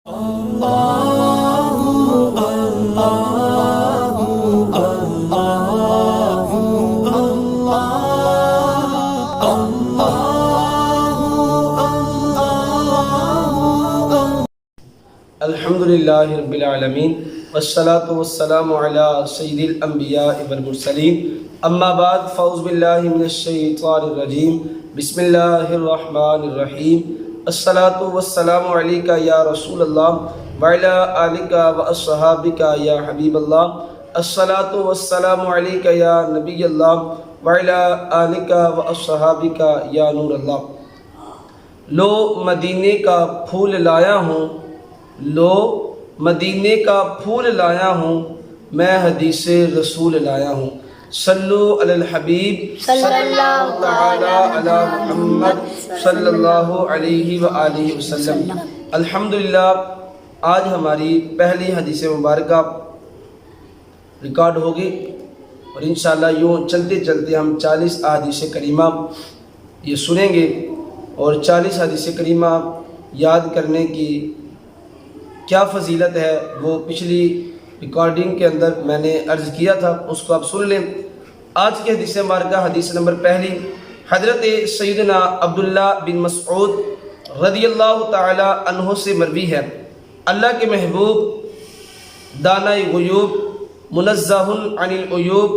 الحمدللہ رب العالمین والصلاة والسلام علی سید الانبیاء والمرسلین اما بعد فاعوذ باللہ من الشیطان الرجیم بسم اللہ الرحمن الرحیم الصلاة والسلام علیکہ یا رسول اللہ وعلی آلکہ واصحابکہ یا حبیب اللہ الصلاة والسلام علیکہ یا نبی اللہ وعلی آلکہ واصحابکہ یا نور اللہ۔ لو مدینے کا پھول لایا ہوں، لو مدینے کا پھول لایا ہوں، میں حدیث رسول لایا ہوں۔ صلو علی الحبیب صلی اللہ تعالی علی محمد صلی اللہ علیہ وآلہ وسلم۔ الحمدللہ آج ہماری پہلی حدیث مبارکہ ریکارڈ ہوگی اور انشاءاللہ یوں چلتے چلتے ہم 40 احادیث کریمہ یہ سنیں گے، اور 40 حدیث کریمہ یاد کرنے کی کیا فضیلت ہے وہ پچھلی ریکارڈنگ کے اندر میں نے عرض کیا تھا، اس کو آپ سن لیں۔ آج کی حدیث مبارکہ حدیث نمبر پہلی حضرت سیدنا عبداللہ بن مسعود رضی اللہ تعالی عنہ سے مروی ہے۔ اللہ کے محبوب دانۂ غیوب منزہ عن العیوب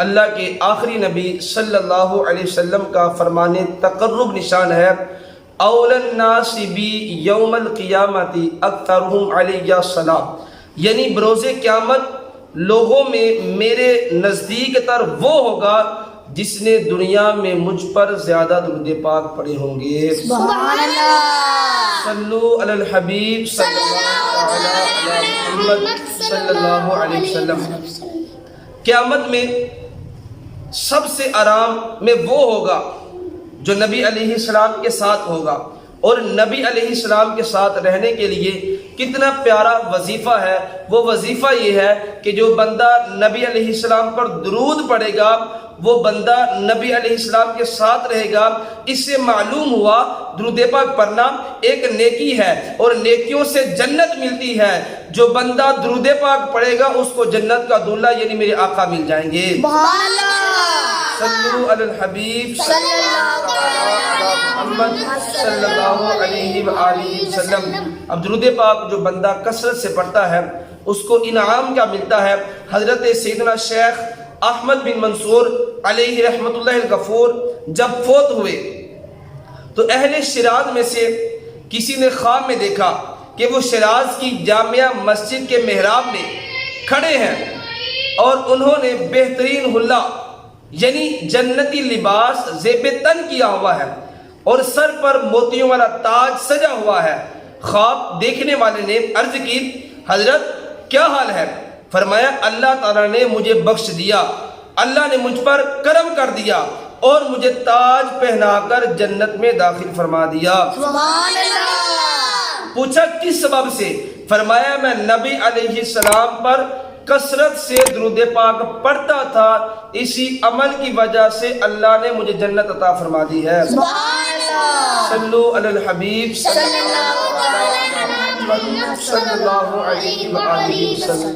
اللہ کے آخری نبی صلی اللہ علیہ وسلم کا فرمان تقرب نشان ہے، اول الناس بی یوم القیامت اکثرہم علی الصلاۃ، یعنی بروز قیامت لوگوں میں میرے نزدیک تر وہ ہوگا جس نے دنیا میں مجھ پر زیادہ درود پاک پڑھے ہوں گے۔ سبحان اللہ۔ صلو علی الحبیب صلی اللہ علی محمد صلی اللہ علیہ وسلم۔ قیامت میں سب سے آرام میں وہ ہوگا جو نبی علیہ السلام کے ساتھ ہوگا، اور نبی علیہ السلام کے ساتھ رہنے کے لیے کتنا پیارا وظیفہ ہے۔ وہ وظیفہ یہ ہے کہ جو بندہ نبی علیہ السلام پر درود پڑھے گا، وہ بندہ نبی علیہ السلام کے ساتھ رہے گا۔ اس سے معلوم ہوا درود پاک پڑھنا ایک نیکی ہے، اور نیکیوں سے جنت ملتی ہے۔ جو بندہ درود پاک پڑھے گا اس کو جنت کا دولہ یعنی میرے آقا مل جائیں گے۔ صلو علی الحبیب صلی اللہ علی محمد صلی اللہ علیہ وآلہ وسلم۔ اب درود پاک جو بندہ کثرت سے پڑھتا ہے اس کو انعام کیا ملتا ہے؟ حضرت سیدنا شیخ احمد بن منصور علیہ رحمت اللہ الغفور جب فوت ہوئے تو اہل شیراز میں سے کسی نے خواب میں دیکھا کہ وہ شیراز کی جامعہ مسجد کے محراب میں کھڑے ہیں، اور انہوں نے بہترین حلہ یعنی جنتی لباس زیب تن کیا ہوا ہے، اور سر پر موتیوں والا تاج سجا ہوا ہے۔ خواب دیکھنے والے نے عرض کی، حضرت کیا حال ہے؟ فرمایا اللہ تعالیٰ نے مجھے بخش دیا، اللہ نے مجھ پر کرم کر دیا اور مجھے تاج پہنا کر جنت میں داخل فرما دیا۔ سبحان اللہ۔ پوچھا کس سبب سے؟ فرمایا میں نبی علیہ السلام پر کثرت سے درود پاک پڑھتا تھا، اسی عمل کی وجہ سے اللہ نے مجھے جنت عطا فرما دی ہے۔ سبحان اللہ۔ صلو علی الحبیب صلی اللہ علیہ وسلم۔